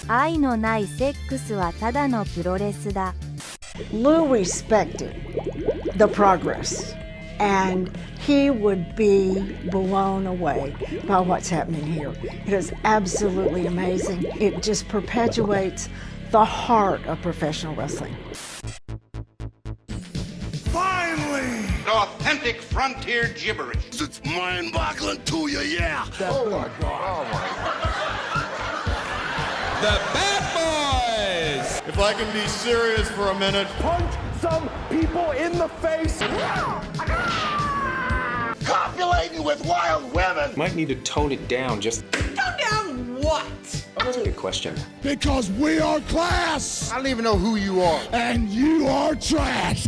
愛のないセックスはただのプロレスだ。Lou respected the progress, and he would be blown away by what's happening here. It is absolutely amazing. It just perpetuates the heart of professional wrestling. Finally! Authentic frontier gibberish. It's mind-boggling to you, yeah. Oh my God. Oh my God. The Bad Boys! If I can be serious for a minute. Punch some people in the face. Copulating with wild women. Might need to tone it down, just... Tone down what? That's a good question. Because we are class. I don't even know who you are. And you are trash.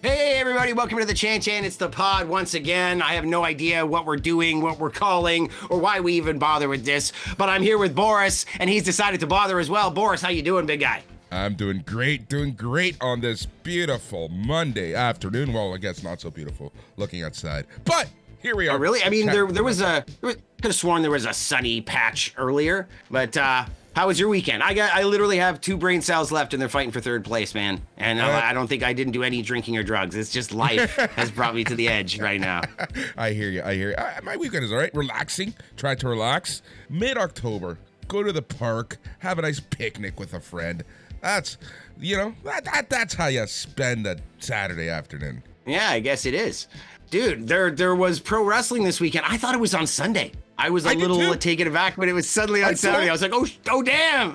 Hey everybody, welcome to the Chan Chan. It's the pod once again. I have no idea what we're doing, what we're calling, or why we even bother with this, but I'm here with Boris, and he's decided to bother as well. Boris, how you doing, big guy? I'm doing great on this beautiful Monday afternoon. Well, I guess not so beautiful looking outside, but here we are. Oh, really? I mean, there could have sworn there was a sunny patch earlier, but how was your weekend? I literally have 2 brain cells left and they're fighting for third place, man. And I don't think I didn't do any drinking or drugs. It's just life has brought me to the edge right now. I hear you. My weekend is all right. Relaxing. Tried to relax. Mid-October, go to the park, have a nice picnic with a friend. That's how you spend a Saturday afternoon. Yeah, I guess it is. Dude, there was pro wrestling this weekend. I thought it was on Sunday. I was a little taken aback, but it was suddenly on Saturday. I was like, oh damn.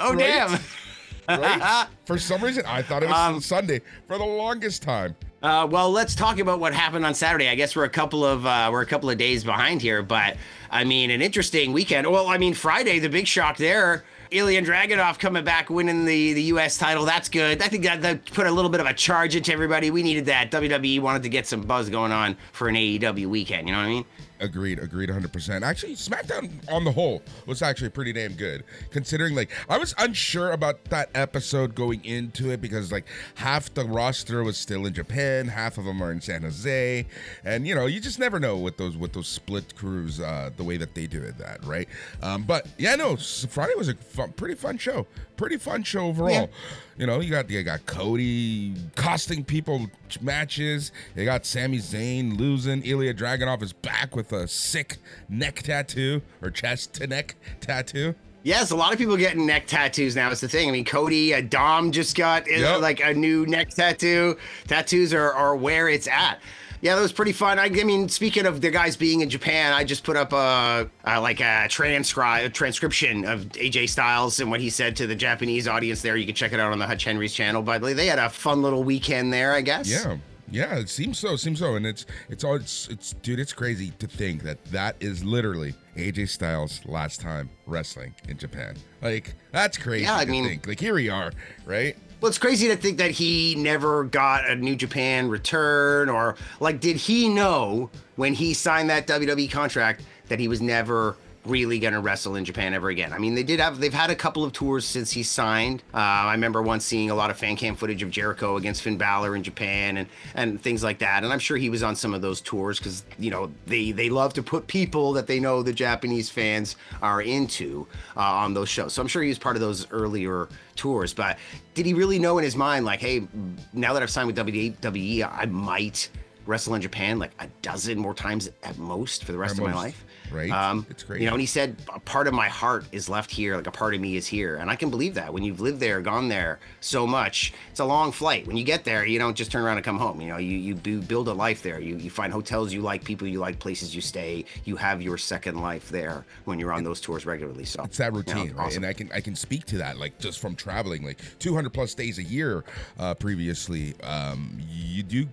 Right? For some reason, I thought it was on Sunday for the longest time. Well, let's talk about what happened on Saturday. I guess we're a couple of days behind here, but I mean, an interesting weekend. Well, I mean, Friday, the big shock there. Ilya Dragunov coming back, winning the U.S. title. That's good. I think that put a little bit of a charge into everybody. We needed that. WWE wanted to get some buzz going on for an AEW weekend. You know what I mean? Agreed 100%. Actually, SmackDown on the whole was actually pretty damn good, considering like I was unsure about that episode going into it because like half the roster was still in Japan, half of them are in San Jose, and you just never know with those split crews the way that they do it, right? But yeah, no, Friday was a pretty fun show overall. Yeah. You got Cody costing people matches. You got Sami Zayn losing. Ilya Dragunov is back with a sick neck tattoo or chest to neck tattoo. Yes, a lot of people getting neck tattoos now. It's the thing. I mean, Cody, Dom just got like a new neck tattoo. Tattoos are where it's at. Yeah, that was pretty fun. I mean, speaking of the guys being in Japan, I just put up a transcription of AJ Styles and what he said to the Japanese audience there. You can check it out on the Hutch Henries channel. But they had a fun little weekend there, I guess. Yeah, it seems so. And it's dude, it's crazy to think that is literally AJ Styles' last time wrestling in Japan. Like, that's crazy to think. Like, here we are, right? Well, it's crazy to think that he never got a New Japan return, or like, did he know when he signed that WWE contract that he was never really going to wrestle in Japan ever again? I mean, they've had a couple of tours since he signed. I remember once seeing a lot of fan cam footage of Jericho against Finn Balor in Japan and things like that. And I'm sure he was on some of those tours because, they love to put people that they know the Japanese fans are into on those shows. So I'm sure he was part of those earlier tours. But did he really know in his mind, like, hey, now that I've signed with WWE, I might wrestle in Japan like a dozen more times at most for the rest of my life? Right. It's great. And he said, a part of my heart is left here, like a part of me is here. And I can believe that. When you've lived there, gone there so much, it's a long flight. When you get there, you don't just turn around and come home. You build a life there. You find hotels you like, people you like, places you stay. You have your second life there when you're on those tours regularly. So it's that routine, right? Awesome. And I can speak to that, like just from traveling, like 200 plus days a year previously. You do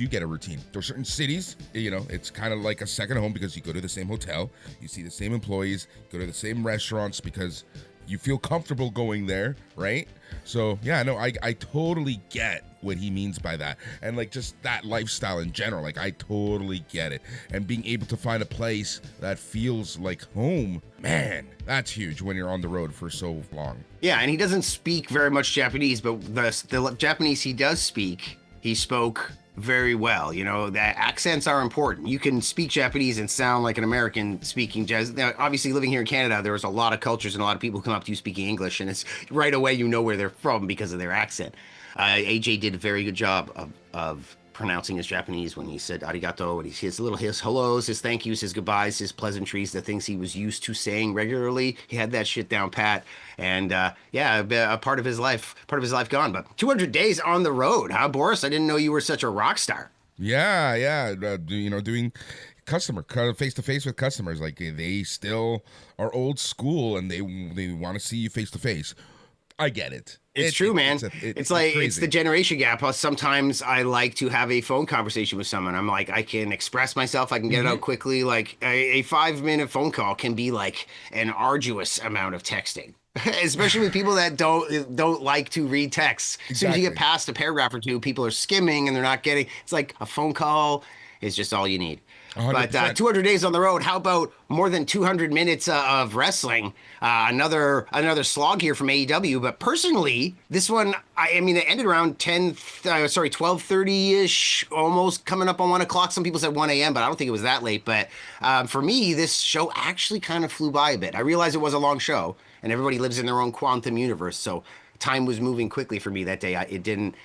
get a routine. There are certain cities, it's kind of like a second home because you go to the same hotel. You see the same employees, go to the same restaurants because you feel comfortable going there, right? So yeah, no, I totally get what he means by that. And like just that lifestyle in general, like I totally get it. And being able to find a place that feels like home, man, that's huge when you're on the road for so long. Yeah, and he doesn't speak very much Japanese, but the Japanese he does speak, he spoke very well. You know, that accents are important. You can speak Japanese and sound like an American speaking jazz. Now, obviously, living here in Canada, there's a lot of cultures and a lot of people who come up to you speaking English, and it's right away you know where they're from because of their accent. AJ did a very good job of pronouncing his Japanese when he said arigato, and his hellos, his thank yous, his goodbyes, his pleasantries, the things he was used to saying regularly. He had that shit down pat, and a part of his life gone. But 200 days on the road, huh, Boris? I didn't know you were such a rock star. Yeah. Doing customer face to face with customers, like they still are old school and they want to see you face to face. I get it. It's true, man. It's like, crazy. it's the generation gap. Sometimes I like to have a phone conversation with someone. I'm like, I can express myself. I can get it out quickly. Like a 5-minute phone call can be like an arduous amount of texting, especially with people that don't like to read texts. As soon as you get past a paragraph or two, people are skimming and they're not getting, it's like a phone call is just all you need. 100%. But 200 days on the road. How about more than 200 minutes of wrestling? Another slog here from AEW. But personally, this one, I mean, it ended around 12:30-ish, almost coming up on 1 o'clock. Some people said 1 a.m., but I don't think it was that late. But for me, this show actually kind of flew by a bit. I realized it was a long show, and everybody lives in their own quantum universe. So time was moving quickly for me that day. It didn't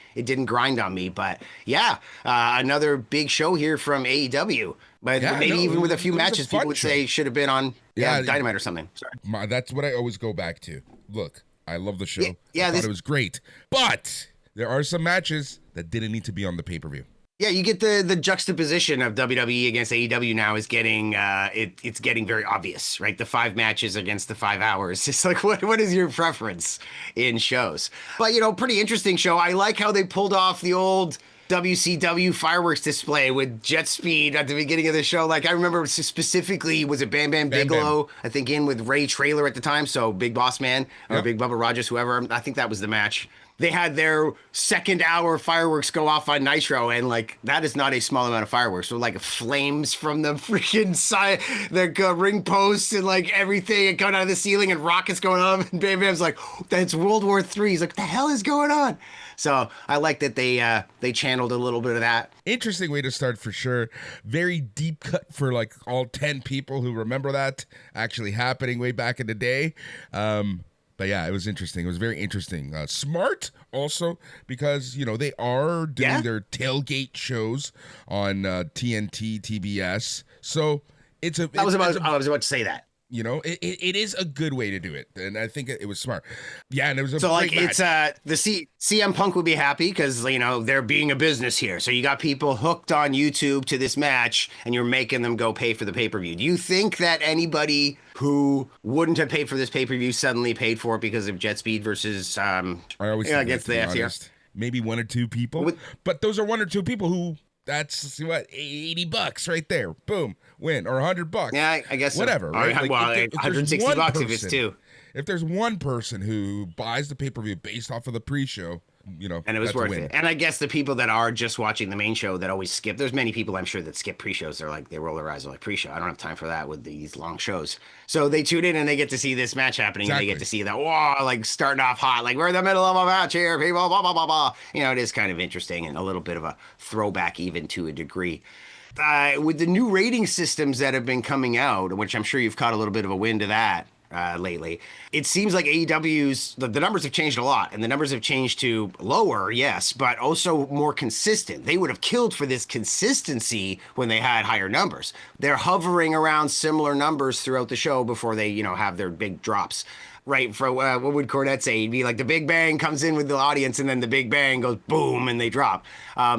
grind on me. But yeah, another big show here from AEW. But even with a few matches, people would say should have been on Dynamite or something. Sorry. That's what I always go back to. Look, I love the show. I thought it was great. But there are some matches that didn't need to be on the pay-per-view. Yeah, you get the juxtaposition of WWE against AEW now is getting it's getting very obvious, right? The 5 matches against the 5 hours. It's like, what is your preference in shows? But, pretty interesting show. I like how they pulled off the old WCW fireworks display with jet speed at the beginning of the show. Like, I remember specifically, was it Bam Bam Bigelow? I think in with Ray Traylor at the time. So Big Boss Man or Big Bubba Rogers, whoever. I think that was the match. They had their second hour fireworks go off on Nitro, and like that is not a small amount of fireworks. So like flames from the freaking side, the ring posts and like everything and coming out of the ceiling and rockets going up. And Bam Bam's like, that's World War III. He's like, what the hell is going on? So I like that they channeled a little bit of that. Interesting way to start for sure. Very deep cut for like all 10 people who remember that actually happening way back in the day. But yeah, it was interesting. It was very interesting. Smart also because, they are doing their tailgate shows on TNT, TBS. So I was about to say that. It is a good way to do it, and I think it was smart. Yeah, and it was a so great match. It's the CM Punk would be happy because they're being a business here. So you got people hooked on YouTube to this match, and you're making them go pay for the pay-per-view. Do you think that anybody who wouldn't have paid for this pay-per-view suddenly paid for it because of Jet Speed versus I always think against the FTR? Maybe 1 or 2 people, but those are 1 or 2 people who. That's what, $80 right there. Boom, win, or $100. Yeah, I guess whatever. So. Right? Like, $160 if it's 2. If there's one person who buys the pay-per-view based off of the pre-show, and it was worth it. And I guess the people that are just watching the main show that always skip, there's many people I'm sure that skip pre-shows. They're like, they roll their eyes, they're like, pre-show, I don't have time for that with these long shows. So they tune in and they get to see this match happening. Exactly. And they get to see that, like starting off hot, like we're in the middle of a match here, people, blah, blah, blah, blah. It is kind of interesting and a little bit of a throwback even to a degree. With the new rating systems that have been coming out, which I'm sure you've caught a little bit of a wind of that, lately. It seems like AEW's, the numbers have changed a lot, and the numbers have changed to lower, yes, but also more consistent. They would have killed for this consistency when they had higher numbers. They're hovering around similar numbers throughout the show before they, have their big drops. Right, for what would Cornette say? He'd be like the Big Bang comes in with the audience, and then the Big Bang goes boom, and they drop.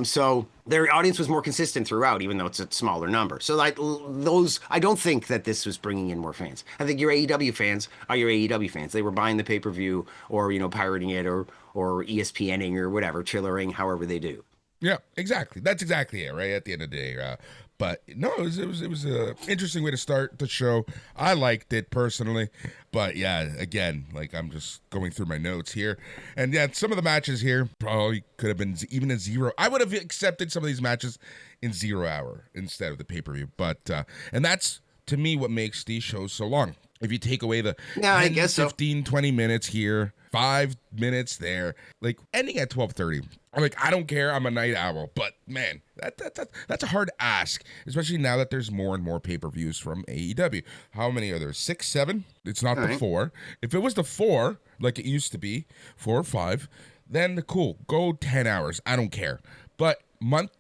So their audience was more consistent throughout, even though it's a smaller number. So like those, I don't think that this was bringing in more fans. I think your AEW fans are your AEW fans. They were buying the pay-per-view or pirating it or ESPNing or whatever, chillering, however they do. Yeah, exactly. That's exactly it, right? At the end of the day. But no, it was a interesting way to start the show. I liked it personally, but yeah, again, like I'm just going through my notes here, and yeah, some of the matches here probably could have been even a 0. I would have accepted some of these matches in 0 hour instead of the pay-per-view, but and that's to me what makes these shows so long. If you take away the Yeah, I guess 15, 20 minutes here, 5 minutes there, like ending at 12:30. I'm like, I don't care. I'm a night owl, but man, that's a hard ask, especially now that there's more and more pay-per-views from AEW. How many are there? 6, 7? It's not the 4. If it was the 4, like it used to be, 4 or 5, then cool, go 10 hours. I don't care. But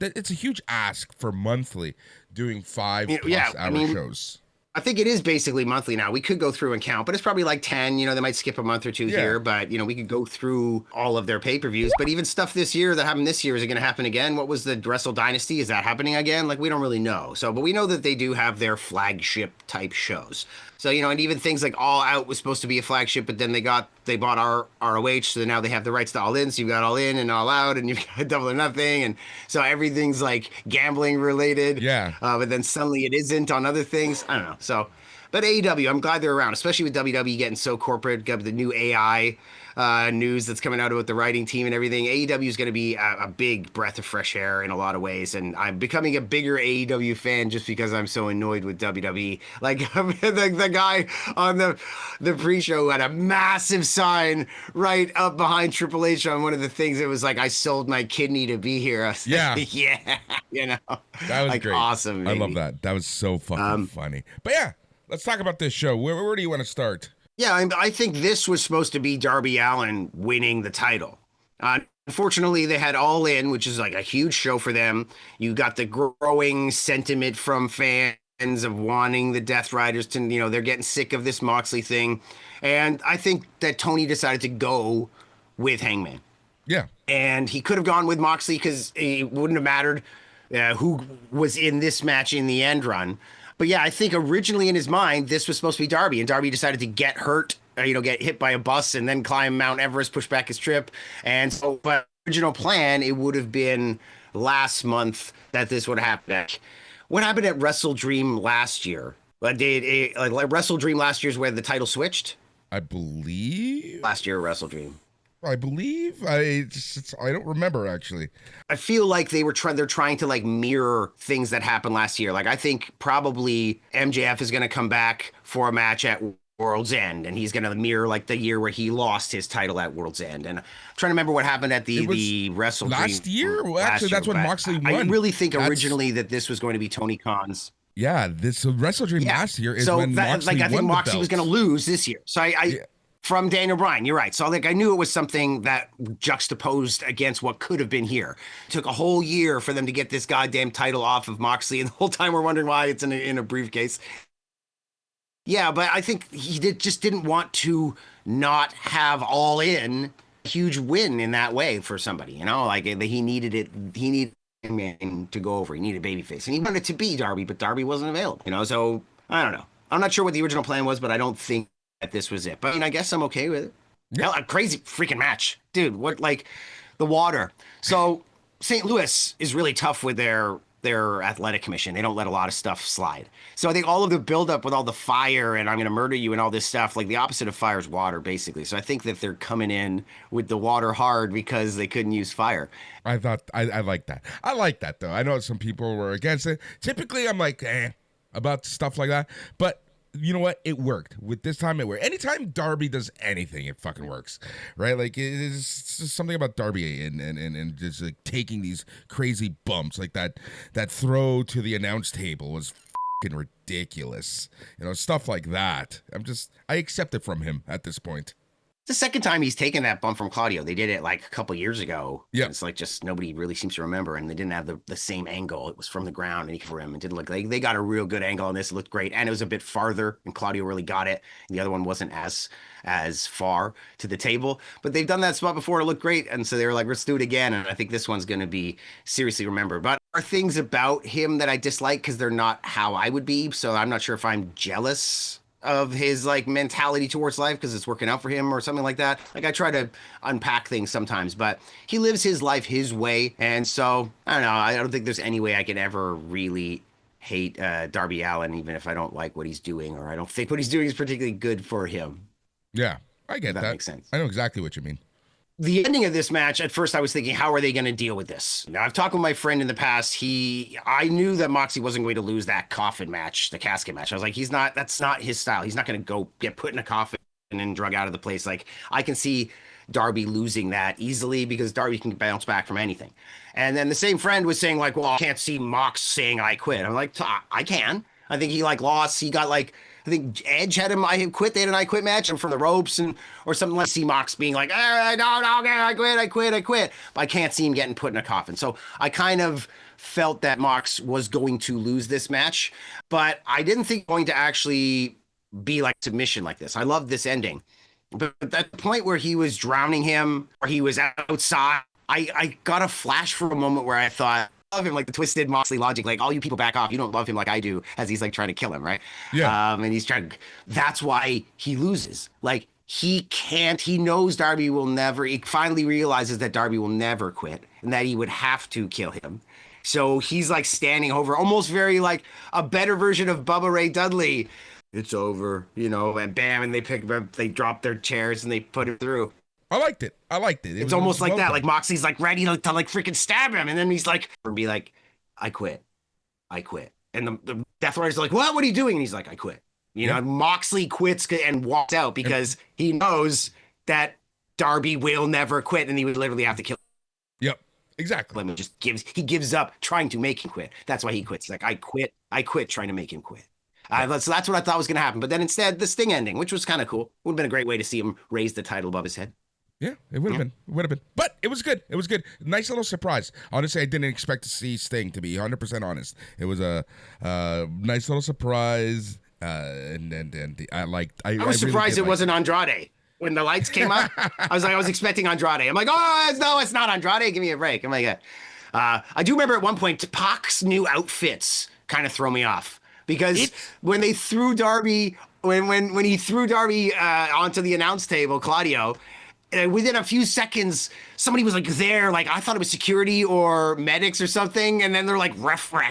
it's a huge ask for monthly doing 5+ hour shows. I think it is basically monthly now. We could go through and count, but it's probably like 10. They might skip a month or two here, but, we could go through all of their pay-per-views. But even stuff this year that happened this year, is it going to happen again? What was the Wrestle Dynasty? Is that happening again? Like, we don't really know. So, but we know that they do have their flagship type shows. So, and even things like All Out was supposed to be a flagship, but then they bought our ROH, so now they have the rights to All In. So you've got All In and All Out, and you've got Double or Nothing, and so everything's like gambling related. Yeah. But then suddenly it isn't on other things. I don't know. So, but AEW, I'm glad they're around, especially with WWE getting so corporate. Got the new AI news that's coming out about the writing team and everything. AEW is going to be a big breath of fresh air in a lot of ways, and I'm becoming a bigger AEW fan just because I'm so annoyed with WWE. Like the guy on the pre-show had a massive sign right up behind Triple H on one of the things. It was like, I sold my kidney to be here. Yeah. Yeah. That was like, great. Awesome. Baby. I love that. That was so fucking funny. But yeah, let's talk about this show. Where do you want to start? Yeah, I think this was supposed to be Darby Allin winning the title. Unfortunately, they had All In, which is like a huge show for them. You got the growing sentiment from fans of wanting the Death Riders to, they're getting sick of this Moxley thing. And I think that Tony decided to go with Hangman. Yeah. And he could have gone with Moxley because it wouldn't have mattered who was in this match in the end run. But yeah, I think originally in his mind, this was supposed to be Darby, and Darby decided to get hurt, get hit by a bus and then climb Mount Everest, push back his trip. And so, but original plan, it would have been last month that this would happen. What happened at WrestleDream last year? Like WrestleDream last year is where the title switched? I believe. Last year, WrestleDream. I believe. I don't remember, actually. I feel like they're trying to like mirror things that happened last year. Like, I think probably MJF is going to come back for a match at World's End, and he's going to mirror like the year where he lost his title at World's End. And I'm trying to remember what happened at the WrestleDream last year. Well, actually, that's when Moxley won. I really think originally that this was going to be Tony Khan's. Yeah, this WrestleDream last year is when Moxley I think won Moxley was going to lose this year. So from Daniel Bryan, you're right. So like, I knew it was something that juxtaposed against what could have been here. It took a whole year for them to get this goddamn title off of Moxley, and the whole time we're wondering why it's in a briefcase. Yeah, but I think he just didn't want to not have All In a huge win in that way for somebody, like he needed it. He needed him to go over. He needed babyface, and he wanted it to be Darby, but Darby wasn't available. So I don't know. I'm not sure what the original plan was, but I don't think that this was it. But I guess I'm okay with it. Yeah. Hell, a crazy freaking match, dude. What, like the water. So St. Louis is really tough with their athletic commission. They don't let a lot of stuff slide. So I think all of the buildup with all the fire and I'm going to murder you and all this stuff, like the opposite of fire is water, basically. So I think that they're coming in with the water hard because they couldn't use fire. I like that. I like that, though. I know some people were against it. Typically, I'm like, about stuff like that. But you know what? It worked. With this time, it worked. Anytime Darby does anything, it fucking works, right? Like, it's just something about Darby and just like taking these crazy bumps, like that throw to the announce table was fucking ridiculous. Stuff like that. I accept it from him at this point. It's the second time he's taken that bump from Claudio. They did it like a couple years ago. Yeah. It's like just nobody really seems to remember, and they didn't have the same angle. It was from the ground and for him. It didn't look like they got a real good angle on this. It looked great. And it was a bit farther, and Claudio really got it. And the other one wasn't as far to the table. But they've done that spot before. It looked great. And so they were like, let's do it again. And I think this one's going to be seriously remembered. But are things about him that I dislike because they're not how I would be. So I'm not sure if I'm jealous of his like mentality towards life because it's working out for him or something like that. Like I try to unpack things sometimes, but he lives his life his way. And so I don't know. I don't think there's any way I can ever really hate Darby Allin, even if I don't like what he's doing or I don't think what he's doing is particularly good for him. Yeah, I get that. That makes sense. I know exactly what you mean. the ending of this match, at first I was thinking, how are they going to deal with this? Now, I've talked with my friend in the past. I knew that Moxley wasn't going to lose that coffin match, the casket match. I was like, that's not his style. He's not going to go get put in a coffin and drug out of the place. Like, I can see Darby losing that easily because Darby can bounce back from anything. And then the same friend was saying like, well, I can't see Mox saying I quit. I'm like, I can. I think he like lost. He got like, I think Edge had him I quit. They had an I quit match and from the ropes or something. Let's see Mox being like, no, I quit. But I can't see him getting put in a coffin. So I kind of felt that Mox was going to lose this match, but I didn't think going to actually be like submission like this. I loved this ending. But at that point where he was drowning him or he was outside, I got a flash for a moment where I thought, love him, like the twisted Moxley logic, like all you people back off, you don't love him like I do, as he's like trying to kill him, right? Yeah. And he's trying, that's why he loses. Like he knows Darby will never, he finally realizes that Darby will never quit and that he would have to kill him. So he's like standing over, almost very like a better version of Bubba Ray Dudley. It's over, and bam, and they drop their chairs and they put it through. I liked it. It's almost like that. Like Moxley's like ready to like freaking stab him. And then he's like, be like, I quit. And the Death Rider's like, what are you doing? And he's like, I quit. Moxley quits and walks out because he knows that Darby will never quit. And he would literally have to kill him. Yep, exactly. He gives up trying to make him quit. That's why he quits. He's like, I quit trying to make him quit. So that's what I thought was going to happen. But then instead, the Sting ending, which was kind of cool. Would have been a great way to see him raise the title above his head. Yeah, it would have been. It would have been. But it was good. Nice little surprise. Honestly, I didn't expect to see Sting, to be 100% honest. It was a nice little surprise. And I was surprised it wasn't Andrade. When the lights came up, I was expecting Andrade. I'm like, no, it's not Andrade. Give me a break. I'm like, I do remember at one point, Pac's new outfits kind of throw me off. Because when they threw Darby, when he threw Darby onto the announce table, Claudio, within a few seconds, somebody was like there, like I thought it was security or medics or something, and then they're like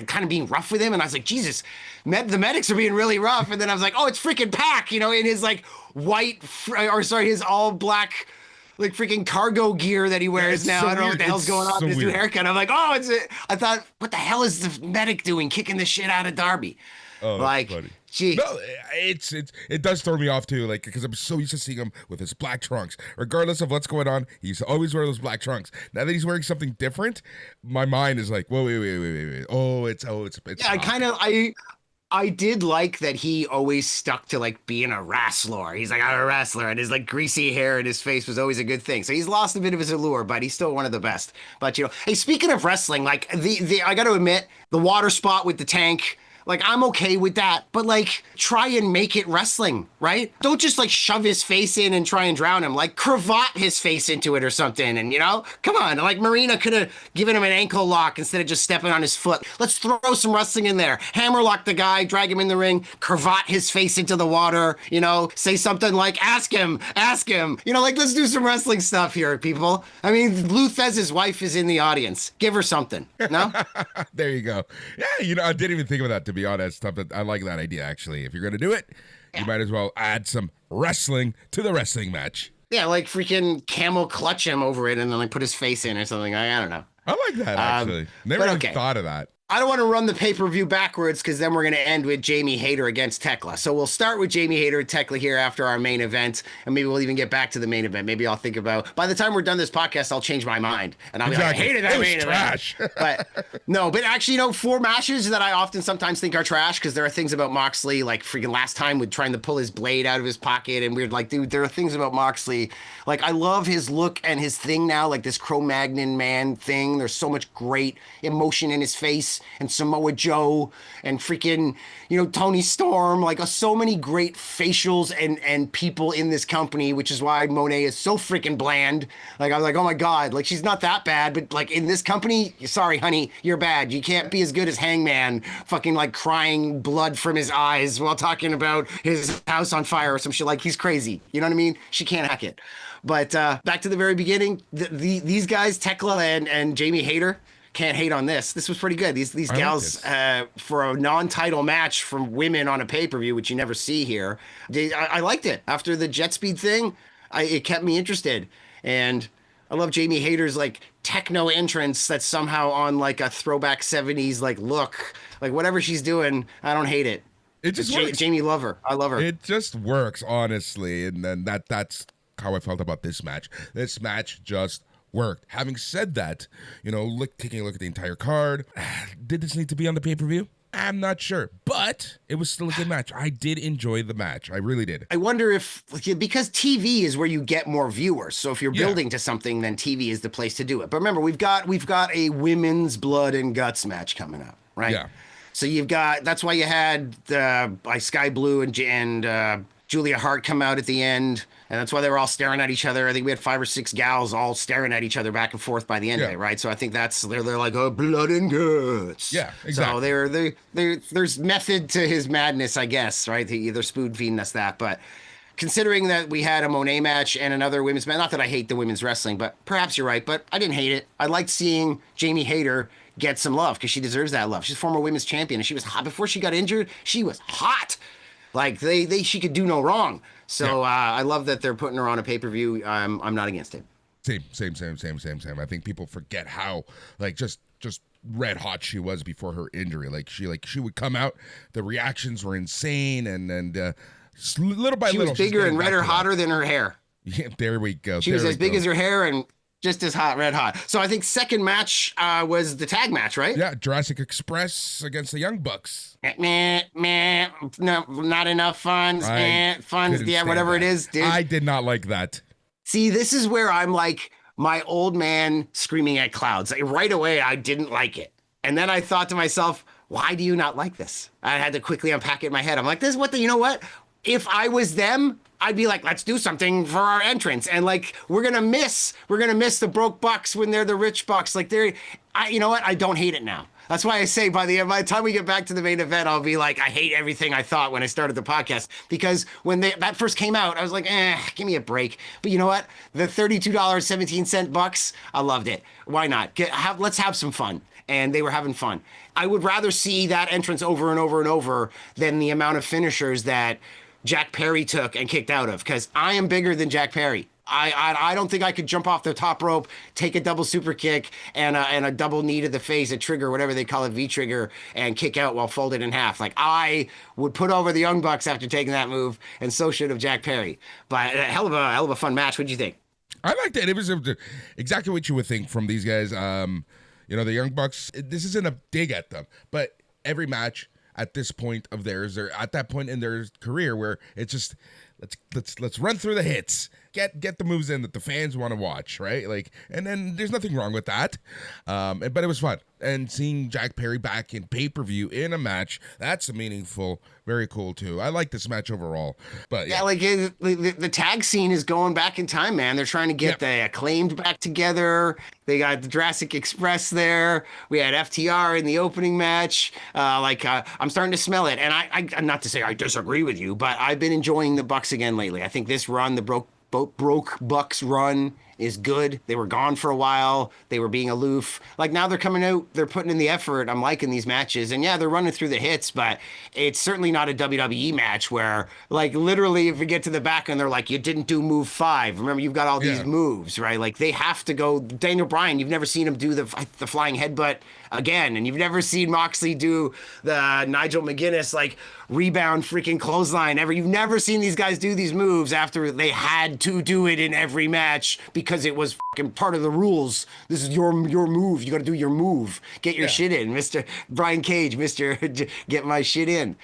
kind of being rough with him, and I was like, Jesus, the medics are being really rough, and then I was like, oh, it's freaking Pac, in his like his all black, like freaking cargo gear that he wears now. So I don't know what the hell's going on with his new haircut. I'm like, I thought, what the hell is the medic doing, kicking the shit out of Darby? Oh, like, funny. Geez. No, it does throw me off too, like because I'm so used to seeing him with his black trunks. Regardless of what's going on, he used to always wear those black trunks. Now that he's wearing something different, my mind is like, whoa, wait. Oh, it's. Yeah, I did like that he always stuck to like being a wrestler. He's like, I'm a wrestler, and his like greasy hair and his face was always a good thing. So he's lost a bit of his allure, but he's still one of the best. But hey, speaking of wrestling, like I got to admit, the water spot with the tank. Like, I'm okay with that, but like, try and make it wrestling, right? Don't just like shove his face in and try and drown him. Like, cravat his face into it or something. And come on. Like, Marina could have given him an ankle lock instead of just stepping on his foot. Let's throw some wrestling in there. Hammerlock the guy, drag him in the ring, cravat his face into the water, say something like, ask him. Like, let's do some wrestling stuff here, people. I mean, Lou Thesz's wife is in the audience. Give her something, no? There you go. Yeah, I didn't even think of that, to be honest. But I like that idea, actually. If you're going to do it, you might as well add some wrestling to the wrestling match. Yeah, like freaking camel clutch him over it and then like put his face in or something. I don't know. I like that, actually. Never really thought of that. I don't want to run the pay-per-view backwards because then we're going to end with Jamie Hayter against Tekla. So we'll start with Jamie Hayter and Tekla here after our main event, and maybe we'll even get back to the main event. Maybe I'll think about, by the time we're done this podcast, I'll change my mind. And I'll be like, I hated that main trash. event. But actually, 4 matches that I often sometimes think are trash because there are things about Moxley, like freaking last time with trying to pull his blade out of his pocket and weird, like, dude, there are things about Moxley. Like, I love his look and his thing now, like this Cro-Magnon man thing. There's so much great emotion in his face, and Samoa Joe and freaking, Tony Storm, like so many great facials and people in this company, which is why Monet is so freaking bland. Like, I was like, oh my God, like she's not that bad, but like in this company, sorry, honey, you're bad. You can't be as good as Hangman, fucking like crying blood from his eyes while talking about his house on fire or some shit. Like, he's crazy. You know what I mean? She can't hack it. But back to the very beginning, these guys, Tekla and Jamie Hayter, can't hate on this. This was pretty good. These gals, for a non-title match from women on a pay-per-view, which you never see here, I liked it. After the jet speed thing, it kept me interested. And I love Jamie Hayter's like techno entrance that's somehow on like a throwback 70s like look. Like whatever she's doing, I don't hate it. It just works. Jamie, love her. I love her. It just works, honestly. And then that's how I felt about this match. This match just worked. Having said that, taking a look at the entire card, did this need to be on the pay-per-view? I'm not sure, but it was still a good match. I did enjoy the match. I really did. I wonder if, because TV is where you get more viewers. So if you're building to something, then TV is the place to do it. But remember, we've got a women's blood and guts match coming up, right? Yeah. So that's why you had Sky Blue and Julia Hart come out at the end, and that's why they were all staring at each other. I think we had 5 or 6 gals all staring at each other back and forth by the end of it, right? So I think they're like, oh, blood and guts. Yeah, exactly. So there's method to his madness, I guess, right? They're spoon feeding us that, but considering that we had a Monet match and another women's match, not that I hate the women's wrestling, but perhaps you're right, but I didn't hate it. I liked seeing Jamie Hayter get some love because she deserves that love. She's a former women's champion, and she was hot before she got injured. She was hot. Like she could do no wrong. So I love that they're putting her on a pay-per-view. I'm not against it. Same. I think people forget how just red hot she was before her injury. She would come out, the reactions were insane, and little by little she was bigger and redder, hotter than her hair. Yeah, there we go. She was as big as her hair and just as hot, red hot. So I think second match was the tag match, right? Yeah, Jurassic Express against the Young Bucks. No, not enough funds. Funds, yeah, whatever it is, dude. I did not like that. See, this is where I'm like my old man screaming at clouds. Like, right away, I didn't like it. And then I thought to myself, why do you not like this? I had to quickly unpack it in my head. I'm like, you know what? If I was them, I'd be like, let's do something for our entrance. And like, we're gonna miss the broke bucks when they're the rich bucks. Like you know what? I don't hate it now. That's why I say by the time we get back to the main event, I'll be like, I hate everything I thought when I started the podcast. Because when that first came out, I was like, give me a break. But you know what? The $32.17 bucks, I loved it. Why not? Let's have some fun. And they were having fun. I would rather see that entrance over and over and over than the amount of finishers that Jack Perry took and kicked out of, because I am bigger than Jack Perry. I don't think I could jump off the top rope, take a double super kick and a double knee to the face, a trigger, whatever they call it, V-trigger, and kick out while folded in half. Like, I would put over the Young Bucks after taking that move, and so should have Jack Perry. But a hell of a fun match. What'd you think? I liked it. It was exactly what you would think from these guys. The Young Bucks, this isn't a dig at them, but every match at this point of theirs, they're at that point in their career where it's just let's run through the hits, get the moves in that the fans want to watch, right? Like, and then there's nothing wrong with that, but it was fun. And seeing Jack Perry back in pay-per-view in a match, that's meaningful, very cool too. I like this match overall. But yeah, like the tag scene is going back in time, man. They're trying to get the Acclaimed back together. They got the Jurassic Express there. We had FTR in the opening match. I'm starting to smell it. And I not to say I disagree with you, but I've been enjoying the Bucks again lately. I think this run, the broke Bucks run, is good. They were gone for a while. They were being aloof. Like, now they're coming out, they're putting in the effort. I'm liking these matches. And yeah, they're running through the hits, but it's certainly not a WWE match where, like, literally if we get to the back and they're like, you didn't do move 5. Remember, you've got all these moves, right? Like, they have to go. Daniel Bryan, you've never seen him do the flying headbutt again. And you've never seen Moxley do the Nigel McGuinness, like, rebound freaking clothesline ever. You've never seen these guys do these moves after they had to do it in every match because it was fucking part of the rules. This is your move. You got to do your move. Get your shit in, Mr. Brian Cage, Mr. Get my shit in.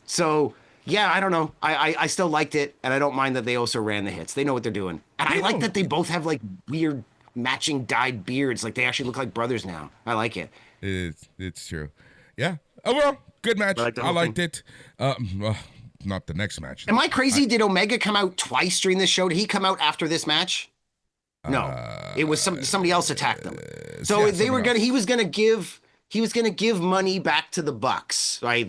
So yeah, I don't know. I still liked it, and I don't mind that they also ran the hits. They know what they're doing. And I like that they both have like weird matching dyed beards. Like, they actually look like brothers now. I like it. It's true. Yeah. Overall, good match. I liked it. Not the next match. Am I crazy? Did Omega come out twice during this show? Did he come out after this match? No, it was somebody else attacked them. So yeah, they were gonna. He was gonna give money back to the Bucks. Right?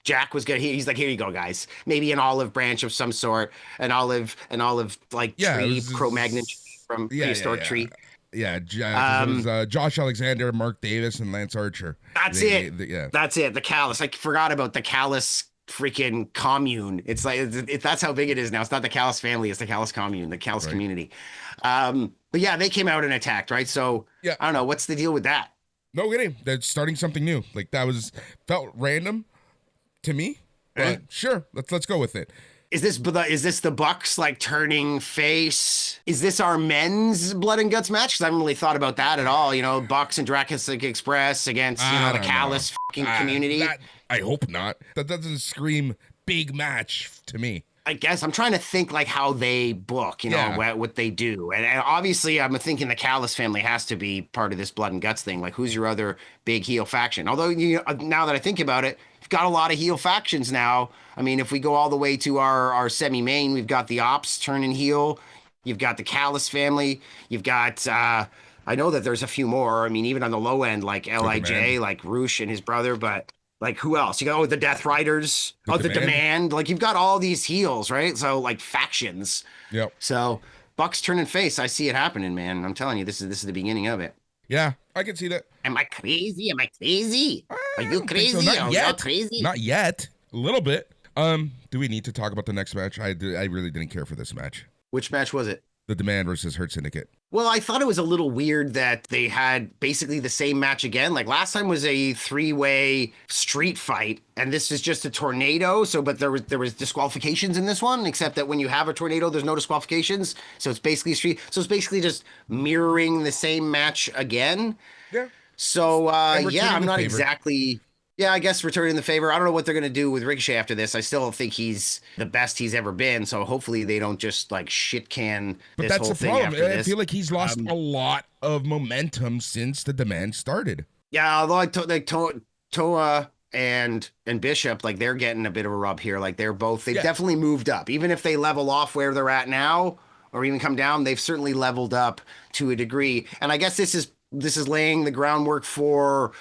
Jack was gonna. He's like, here you go, guys. Maybe an olive branch of some sort, an olive like tree, Cro-Magnon from prehistoric tree. Yeah, it was Josh Alexander, Mark Davis, and Lance Archer. That's it. That's it. The Callus. I forgot about the Callus freaking commune. It's like, that's how big it is now. It's not the Callis family, it's the Callis commune, the Callis community. But yeah, they came out and attacked, right? So yeah, I don't know, what's the deal with that? No kidding. They're starting something new. Like, that felt random to me, but sure, let's go with it. Is this the Bucks like turning face? Is this our men's blood and guts match? Because I haven't really thought about that at all. You know, Bucks and Jurassic Express against the Callis fucking community. I hope not. That doesn't scream big match to me. I guess I'm trying to think like how they book, you know, what they do. And obviously I'm thinking the Callis family has to be part of this blood and guts thing. Like, who's your other big heel faction? Although, now that I think about it, you've got a lot of heel factions now. I mean, if we go all the way to our semi-main, we've got the Ops turning heel. You've got the Callis family. You've got, I know that there's a few more. I mean, even on the low end, like LIJ, like Roosh and his brother, but like, who else? You got the Death Riders, the Demand. Like, you've got all these heels, right? So, like, factions. Yep. So, Bucks turning face. I see it happening, man. I'm telling you, this is the beginning of it. Yeah, I can see that. Am I crazy? Are you crazy? So. Not yet. Crazy? Not yet. A little bit. Do we need to talk about the next match? I really didn't care for this match. Which match was it? The Demand versus Hurt Syndicate. Well, I thought it was a little weird that they had basically the same match again. Like, last time was a 3-way street fight, and this is just a tornado. So, but there was disqualifications in this one, except that when you have a tornado, there's no disqualifications. So it's basically street. So it's basically just mirroring the same match again. Yeah. So I'm not exactly. Yeah, I guess returning the favor. I don't know what they're going to do with Ricochet after this. I still don't think he's the best he's ever been. So hopefully they don't just like shit can this whole thing after this. I feel like he's lost a lot of momentum since the Demand started. Yeah, although Toa and Bishop, like, they're getting a bit of a rub here. Like, they definitely moved up. Even if they level off where they're at now or even come down, they've certainly leveled up to a degree. And I guess this is laying the groundwork for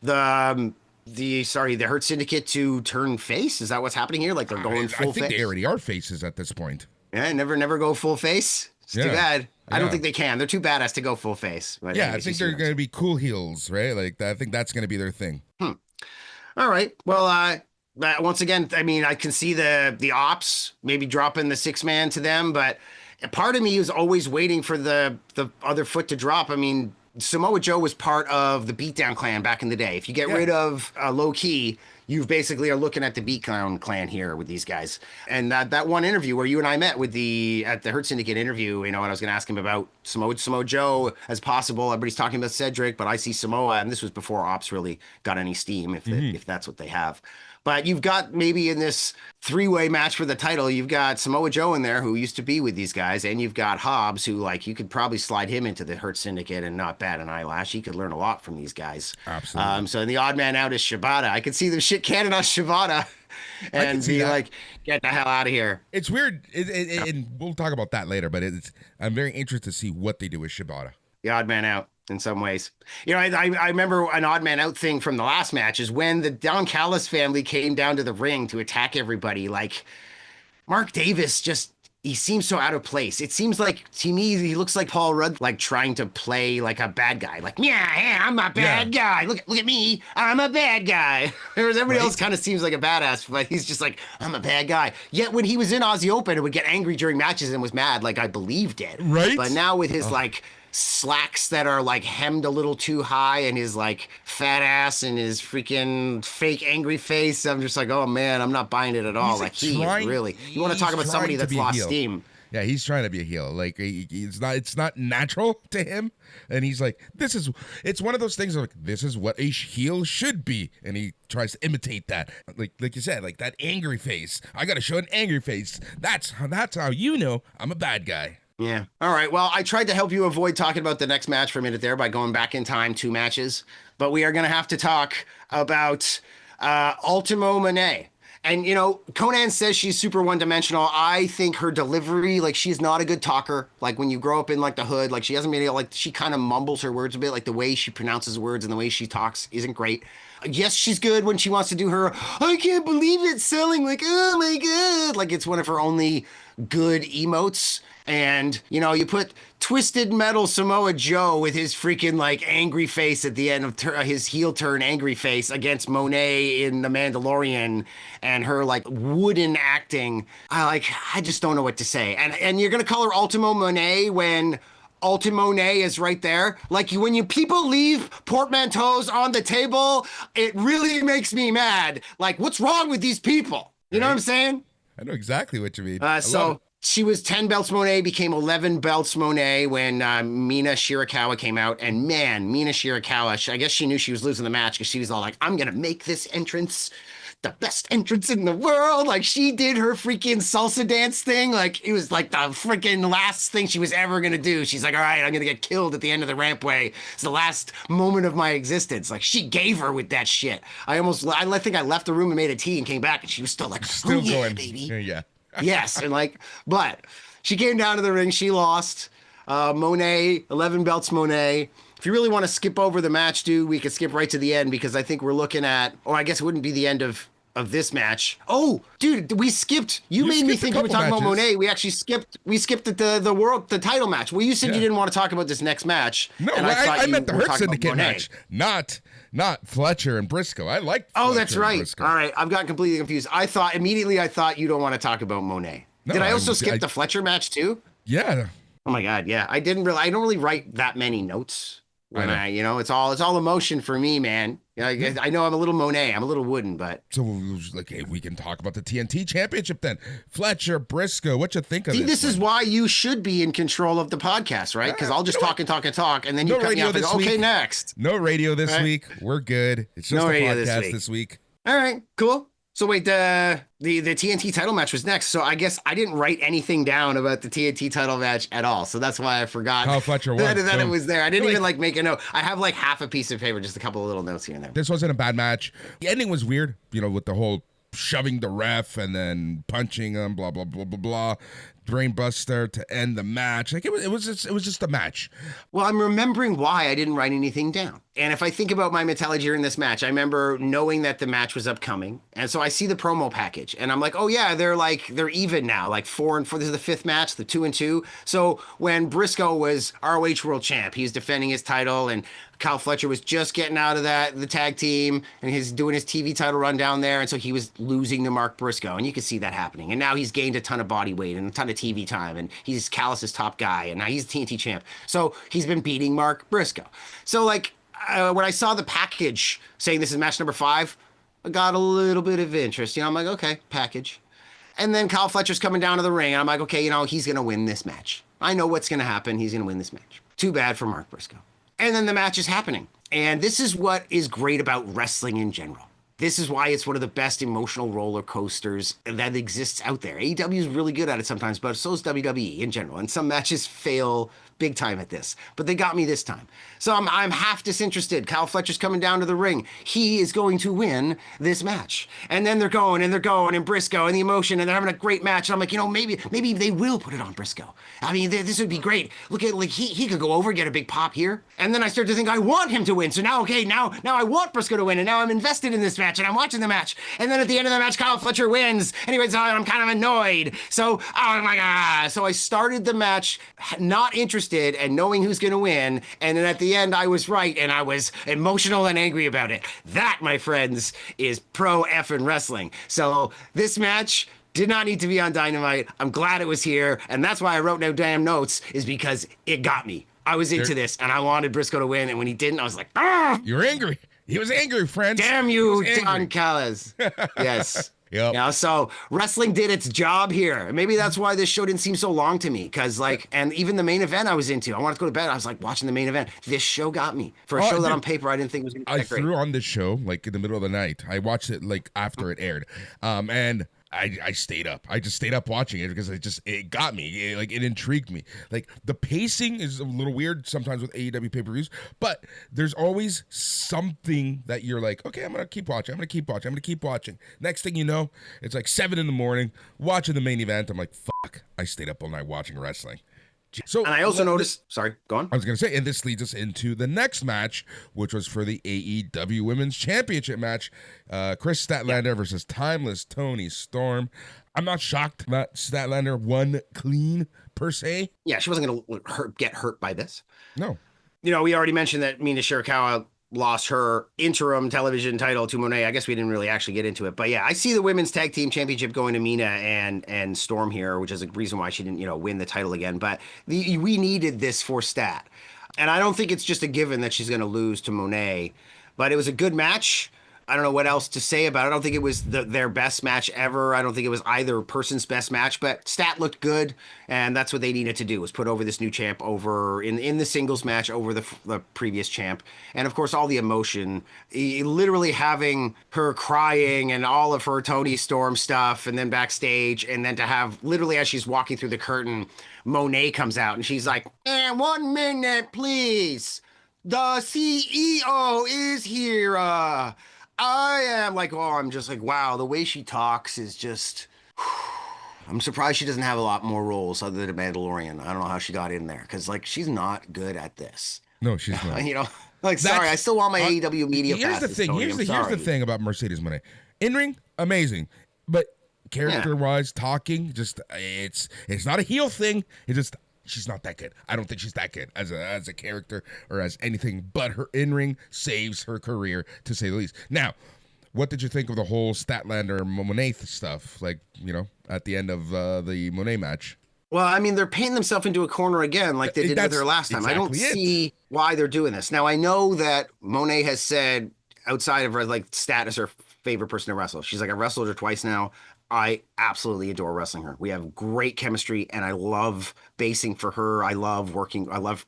the Hurt Syndicate to turn face. Is that what's happening here? Like, they're going full face? I think they already are faces at this point. Yeah, never go full face. It's too bad. I don't think they can. They're too badass to go full face. But I think they're going to be cool heels, right? Like, I think that's going to be their thing. All right. Well, once again, I mean, I can see the Ops maybe dropping the 6-man to them, but part of me is always waiting for the other foot to drop. I mean, Samoa Joe was part of the Beatdown Clan back in the day. If you get rid of Low Key, you basically are looking at the Beatdown Clan here with these guys. And that one interview where you and I met at the Hurt Syndicate interview, and I was going to ask him about Samoa Joe as possible. Everybody's talking about Cedric, but I see Samoa, and this was before Ops really got any steam, if that's what they have. But you've got maybe in this 3-way match for the title, you've got Samoa Joe in there who used to be with these guys, and you've got Hobbs who, like, you could probably slide him into the Hurt Syndicate and not bat an eyelash. He could learn a lot from these guys. Absolutely. So the odd man out is Shibata. I could see them shit cannon on Shibata and be like, get the hell out of here. It's weird, and we'll talk about that later, but I'm very interested to see what they do with Shibata. The odd man out. In some ways, I remember an odd man out thing from the last match is when the Don Callis family came down to the ring to attack everybody. Like, Mark Davis he seems so out of place. It seems like, to me, he looks like Paul Rudd, like trying to play like a bad guy. Like, I'm a bad guy. Look at me. I'm a bad guy. Whereas everybody else kind of seems like a badass, but he's just like, I'm a bad guy. Yet when he was in Aussie Open and would get angry during matches and was mad, like, I believed it. Right. But now with his like slacks that are like hemmed a little too high and his like fat ass and his freaking fake angry face, I'm just like, oh man, I'm not buying it at all. You want to talk about somebody that's lost steam. Yeah, he's trying to be a heel. Like, it's not natural to him. And he's like, it's one of those things like, this is what a heel should be. And he tries to imitate that. Like you said, like that angry face. I got to show an angry face. That's how I'm a bad guy. Yeah. All right. Well, I tried to help you avoid talking about the next match for a minute there by going back in time 2 matches, but we are going to have to talk about Ultimo Moné. And, Conan says she's super one-dimensional. I think her delivery, like, she's not a good talker. Like, when you grow up in, like, the hood, like, she hasn't been able, like, she kind of mumbles her words a bit. Like, the way she pronounces words and the way she talks isn't great. Yes, she's good when she wants to do her, I can't believe it's selling, like, oh my God. like it's one of her only good emotes. And, you know, you put Twisted Metal Samoa Joe with his freaking like angry face at the end of his heel turn angry face against Monet in The Mandalorian and her like wooden acting. I just don't know what to say. And you're going to call her Ultimo Monet when Ultimo Monet is right there. Like when people leave portmanteaus on the table, it really makes me mad. Like, what's wrong with these people? You know what I'm saying? I know exactly what you mean. So she was 10 belts Monet, became 11 belts Monet when Mina Shirakawa came out. And man, Mina Shirakawa, I guess she knew she was losing the match because she was all like, I'm going to make this entrance the best entrance in the world. Like she did her freaking salsa dance thing. Like it was like the freaking last thing she was ever going to do. She's like, all right, I'm going to get killed at the end of the rampway. It's the last moment of my existence. Like she gave her with that shit. I think I left the room and made a tea and came back and she was still like, still going, baby. Yeah. Yes. And like, but she came down to the ring. She lost. Monet, 11 belts Monet. If you really want to skip over the match, dude, we could skip right to the end because I think we're looking at, or I guess it wouldn't be the end of this match. Oh, dude, we skipped. You made me think you were talking about Monet. We actually skipped the title match. Well, you said you didn't want to talk about this next match. No, and I meant the Hurt Syndicate match, not Fletcher and Briscoe. I like. Oh, that's right. All right, I've gotten completely confused. I thought you don't want to talk about Monet. No, did I also skip the Fletcher match too? Yeah. Oh my God, yeah. I don't really write that many notes. When it's all emotion for me, man. I know I'm a little Monet, I'm a little wooden, but so like, hey, we can talk about the TNT Championship then. Fletcher, Briscoe, what you think of this? This is why you should be in control of the podcast, right? Because I'll just talk, and then you cut me off and go, okay, next. No radio this week. We're good. It's just a podcast this week. All right, cool. So wait, the TNT title match was next. So I guess I didn't write anything down about the TNT title match at all. So that's why I forgot how Fletcher won. that it was there. I didn't even make a note. I have like half a piece of paper, just a couple of little notes here and there. This wasn't a bad match. The ending was weird, with the whole shoving the ref and then punching him, blah blah blah blah blah. Brainbuster to end the match. Like it was just a match. Well, I'm remembering why I didn't write anything down. And if I think about my mentality during this match, I remember knowing that the match was upcoming. And so I see the promo package and I'm like, oh yeah, they're even now, like 4-4. This is the fifth match, the 2-2. So when Briscoe was ROH World Champ, he was defending his title and Kyle Fletcher was just getting out of the tag team and he's doing his TV title run down there. And so he was losing to Mark Briscoe and you can see that happening. And now he's gained a ton of body weight and a ton of TV time and he's Callis' top guy and now he's the TNT champ. So he's been beating Mark Briscoe. So like when I saw the package saying this is match number 5, I got a little bit of interest. I'm like, okay, package. And then Kyle Fletcher's coming down to the ring and I'm like, okay, he's going to win this match. I know what's going to happen. He's going to win this match. Too bad for Mark Briscoe. And then the match is happening. And this is what is great about wrestling in general. This is why it's one of the best emotional roller coasters that exists out there. AEW is really good at it sometimes, but so is WWE in general. And some matches fail big time at this, but they got me this time. So I'm half disinterested. Kyle Fletcher's coming down to the ring. He is going to win this match. And then they're going and Briscoe and the emotion and they're having a great match. And I'm like, maybe they will put it on Briscoe. I mean, this would be great. Look at he could go over and get a big pop here. And then I start to think I want him to win. So now I want Briscoe to win. And now I'm invested in this match and I'm watching the match. And then at the end of the match, Kyle Fletcher wins. Anyways, I'm kind of annoyed. So, oh my God. So I started the match not interested and knowing who's going to win. And then at the end, I was right. And I was emotional and angry about it. That, my friends, is pro effing wrestling. So this match did not need to be on Dynamite. I'm glad it was here. And that's why I wrote no damn notes, is because it got me. I was into this and I wanted Briscoe to win. And when he didn't, I was like, ah! You're angry. He was angry, friends. Damn you, Don Callis. Yes. Yep. So wrestling did its job here. Maybe that's why this show didn't seem so long to me. Because and even the main event I was into, I wanted to go to bed. I was like watching the main event. This show got me for a show that on paper I didn't think was going to be that great. I threw on this show like in the middle of the night. I watched it like after it aired. And I stayed up. I just stayed up watching it because it got me. It intrigued me. Like the pacing is a little weird sometimes with AEW pay-per-views, but there's always something that you're like, okay, I'm gonna keep watching. I'm gonna keep watching. Next thing you know, it's like 7 a.m, watching the main event. I'm like, fuck, I stayed up all night watching wrestling. So, and I also noticed, sorry, go on. I was going to say, and this leads us into the next match, which was for the AEW Women's Championship match. Chris Statlander versus Timeless Toni Storm. I'm not shocked that Statlander won clean, per se. Yeah, she wasn't going to get hurt by this. No. You know, we already mentioned that Mina Shirakawa lost her interim television title to Monet. I guess we didn't really actually get into it. But yeah, I see the Women's Tag Team Championship going to Mina and Storm here, which is a reason why she didn't, win the title again. But we needed this for Stat. And I don't think it's just a given that she's going to lose to Monet. But it was a good match. I don't know what else to say about it. I don't think it was their best match ever. I don't think it was either person's best match, but Stat looked good, and that's what they needed to do, was put over this new champ over in the singles match over the previous champ. And of course, all the emotion, literally having her crying and all of her Toni Storm stuff, and then backstage, and then to have, literally as she's walking through the curtain, Monet comes out, and she's like, "And 1 minute, please. The CEO is here. I am like, I'm just like, wow, the way she talks is just, I'm surprised she doesn't have a lot more roles other than Mandalorian. I don't know how she got in there, because like, she's not good at this. No, she's not. Sorry, I still want my AEW media Here's passes, the thing. Tony, Here's the thing about Mercedes Moné. In-ring, amazing. But character-wise, talking, just, it's not a heel thing. It's just, she's not that good. I don't think she's that good as a character or as anything, but her in-ring saves her career, to say the least. Now, what did you think of the whole Statlander Monet stuff, like, at the end of the Monet match? Well, I mean, they're painting themselves into a corner again, like they did with her last time. Exactly, I don't see why they're doing this. Now, I know that Monet has said, outside of her, like, Stat is her favorite person to wrestle. She's like, I've wrestled her twice now. I absolutely adore wrestling her. We have great chemistry, and I love basing for her. I love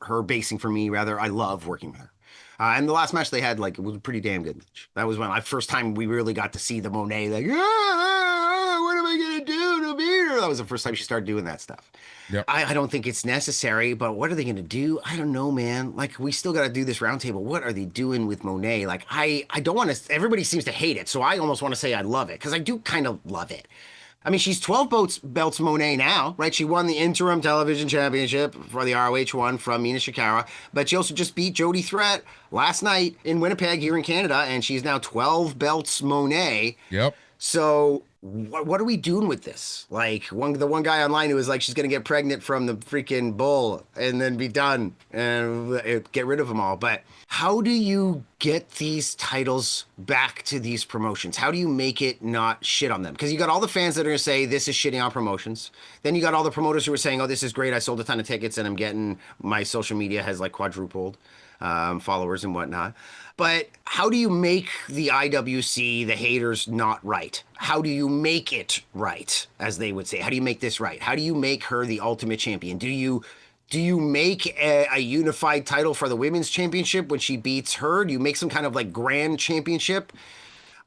her basing for me, rather. I love working with her. And the last match they had, like, it was a pretty damn good match. That was my first time we really got to see the Monet, like, what am I going to do to beat her? That was the first time she started doing that stuff. Yep. I don't think it's necessary, but what are they going to do? I don't know, man. Like, we still got to do this roundtable. What are they doing with Monet? Like, I don't want to, everybody seems to hate it, so I almost want to say I love it, because I do kind of love it. I mean, she's 12 belts Monet now, right? She won the interim television championship for the ROH one from Mina Shirakawa, but she also just beat Jody Threat last night in Winnipeg here in Canada, and she's now 12 belts Monet. Yep. So what are we doing with this? Like, the one guy online who was like, she's going to get pregnant from the freaking bull and then be done and get rid of them all. But how do you get these titles back to these promotions? How do you make it not shit on them? Because you got all the fans that are going to say this is shitting on promotions. Then you got all the promoters who are saying, oh, this is great. I sold a ton of tickets and I'm getting, my social media has like quadrupled followers and whatnot. But how do you make the IWC, the haters, not right? How do you make it right, as they would say? How do you make this right? How do you make her the ultimate champion? Do you make a unified title for the women's championship when she beats her? Do you make some kind of like grand championship?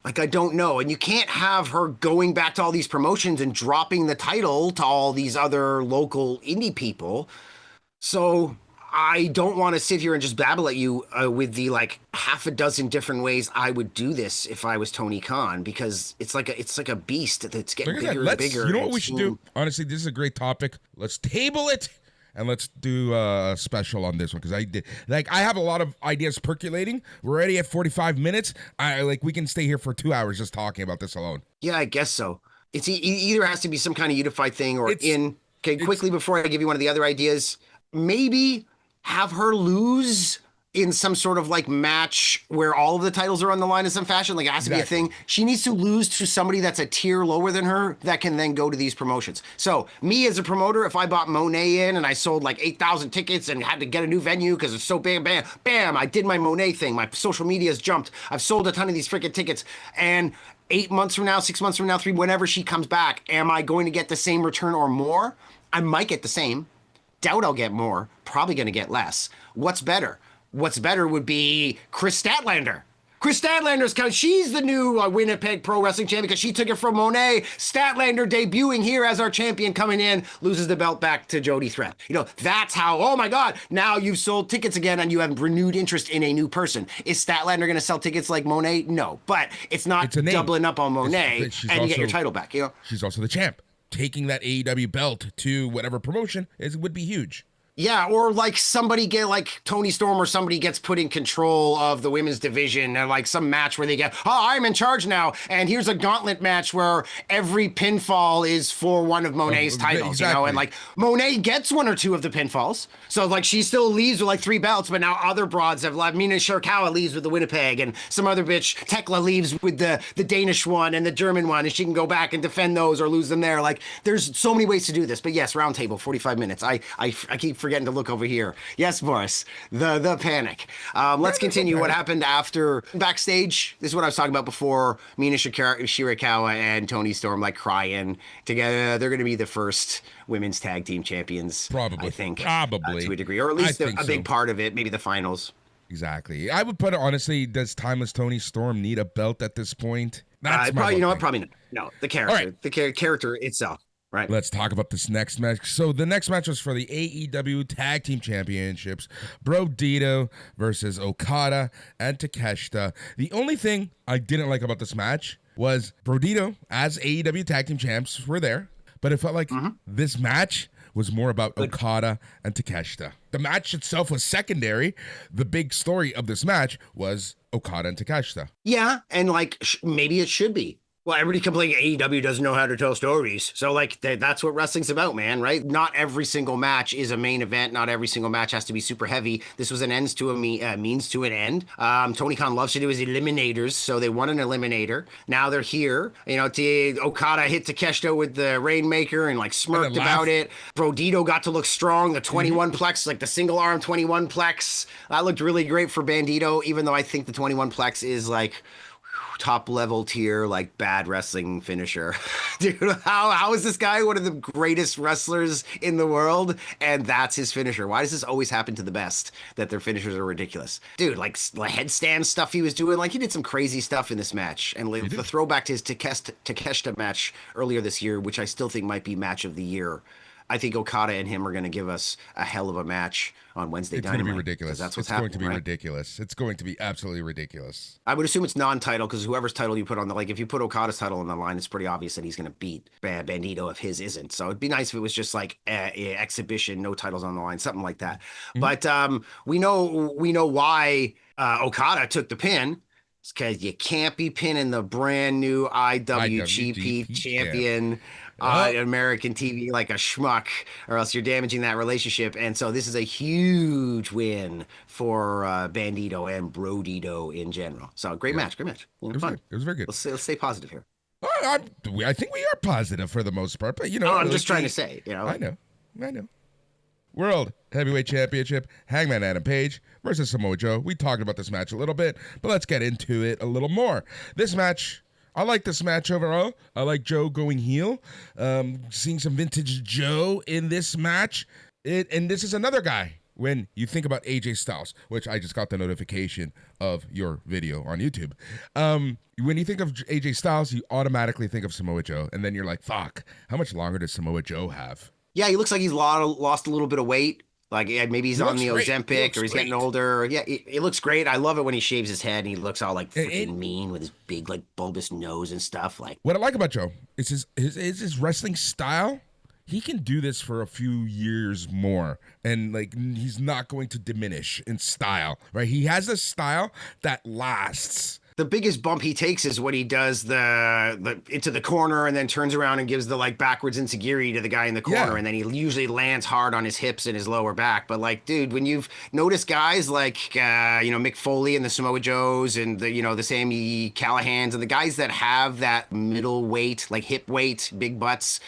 Like, I don't know. And you can't have her going back to all these promotions and dropping the title to all these other local indie people. So I don't want to sit here and just babble at you with the like half a dozen different ways I would do this if I was Tony Khan, because it's like a beast that's getting bigger and bigger. You know what we should do? Honestly, this is a great topic. Let's table it and let's do a special on this one, because I have a lot of ideas percolating. We're already at 45 minutes. We can stay here for 2 hours just talking about this alone. Yeah, I guess so. It's either has to be some kind of unified thing or quickly before I give you one of the other ideas, maybe have her lose in some sort of like match where all of the titles are on the line in some fashion. Like, it has to be a thing. She needs to lose to somebody that's a tier lower than her that can then go to these promotions. So me as a promoter, if I bought Monet in and I sold like 8,000 tickets and had to get a new venue because it's so big, bam, I did my Monet thing. My social media has jumped. I've sold a ton of these freaking tickets. And 8 months from now, 6 months from now, 3, whenever she comes back, am I going to get the same return or more? I might get the same. Doubt I'll get more. Probably going to get less. What's better? What's better would be Chris Statlander. Chris Statlander's count. She's the new Winnipeg Pro Wrestling champion because she took it from Monet. Statlander debuting here as our champion, coming in, loses the belt back to Jody Threat. That's how, oh my God, now you've sold tickets again and you have renewed interest in a new person. Is Statlander going to sell tickets like Monet? No, but it's not doubling up on Monet and you get your title back. She's also the champ. Taking that AEW belt to whatever promotion would be huge. Yeah, or like somebody get like Tony Storm or somebody gets put in control of the women's division, and like some match where they get, oh, I'm in charge now, and here's a gauntlet match where every pinfall is for one of Monet's titles, exactly. you know, and like Monet gets one or two of the pinfalls, so like she still leaves with like 3 belts, but now other broads have left. Mina Shirakawa leaves with the Winnipeg, and some other bitch Tekla leaves with the Danish one and the German one, and she can go back and defend those or lose them there. Like there's so many ways to do this, but yes, round table 45 minutes. I keep forgetting to look over here. Yes, Boris, the panic. Let's continue. What happened after backstage? This is what I was talking about before. Mina Shirakawa and Tony Storm like crying together. They're going to be the first women's tag team champions. Probably. I think. Probably. To a degree, or at least a big part of it. Maybe the finals. Exactly. I would put it honestly. Does timeless Tony Storm need a belt at this point? That's probably. You know what? Probably not. No, the character. Right. The character itself. Right. Let's talk about this next match. So the next match was for the AEW Tag Team Championships. Brodito versus Okada and Takeshita. The only thing I didn't like about this match was Brodito as AEW Tag Team Champs were there, but it felt like this match was more about Okada and Takeshita. The match itself was secondary. The big story of this match was Okada and Takeshita. Yeah, and like maybe it should be. Well, everybody complaining AEW doesn't know how to tell stories. So, like, that's what wrestling's about, man, right? Not every single match is a main event. Not every single match has to be super heavy. This was an ends to a means to an end. Tony Khan loves to do his eliminators, so they won an eliminator. Now they're here. You know, Okada hit Takeshita with the Rainmaker and, like, smirked about it. Brodito got to look strong. The 21 plex, like the single arm 21 plex. That looked really great for Bandito, even though I think the 21 plex is, like, top level tier, like bad wrestling finisher. Dude, how is this guy one of the greatest wrestlers in the world and that's his finisher? Why does this always happen to the best, that their finishers are ridiculous? Dude, like headstand stuff he was doing, like he did some crazy stuff in this match. And like, the throwback to his Takeshita match earlier this year, which I still think might be match of the year. I think Okada and him are going to give us a hell of a match on Wednesday Dynamite. It's going to be ridiculous. That's what's happening. It's going to be right? ridiculous. It's going to be absolutely ridiculous. I would assume it's non-title because whoever's title you put on the, like if you put Okada's title on the line, it's pretty obvious that he's going to beat Bandito if his isn't. So it'd be nice if it was just like a exhibition, no titles on the line, something like that. But we know why Okada took the pin. It's because you can't be pinning the brand new IWGP champion American TV like a schmuck, or else you're damaging that relationship. And so this is a huge win for Bandito and Brodito in general. So great match. It was very good. Let's stay positive here. I think we are positive for the most part, but you know, I'm just trying to say, you know. I know. World Heavyweight Championship, Hangman Adam Page versus Samoa Joe. We talked about this match a little bit, but let's get into it a little more. This match, I like this match overall. I like Joe going heel. Seeing some vintage Joe in this match. And this is another guy, when you think about AJ Styles, which I just got the notification of your video on YouTube. When you think of AJ Styles, you automatically think of Samoa Joe. And then you're like, fuck, how much longer does Samoa Joe have? Yeah, he looks like he's lost a little bit of weight. Like maybe he's on the Ozempic or he's getting older. Yeah, it looks great. I love it when he shaves his head and he looks all like freaking mean with his big like bulbous nose and stuff. Like what I like about Joe is his wrestling style. He can do this for a few years more, and like he's not going to diminish in style, right? He has a style that lasts. The biggest bump he takes is when he does the into the corner and then turns around and gives the like backwards enziguri to the guy in the corner, and then he usually lands hard on his hips and his lower back. But like, dude, when you've noticed guys like Mick Foley and the Samoa Joes and the Sammy Callahans and the guys that have that middle weight, like hip weight, big butts,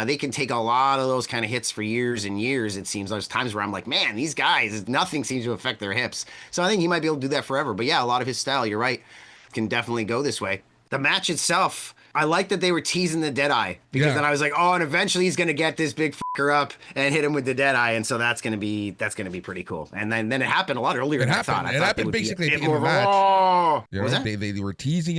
they can take a lot of those kind of hits for years and years. It seems there's times where I'm like, man, these guys, nothing seems to affect their hips. So I think he might be able to do that forever. But yeah, a lot of his style, you're right, can definitely go this way. The match itself, I like that they were teasing the Deadeye, because then I was like, oh, and eventually he's gonna get this big fucker up and hit him with the Deadeye, and so that's gonna be pretty cool. And then it happened a lot earlier than I thought. It happened basically at the end of the match. What was that? They were teasing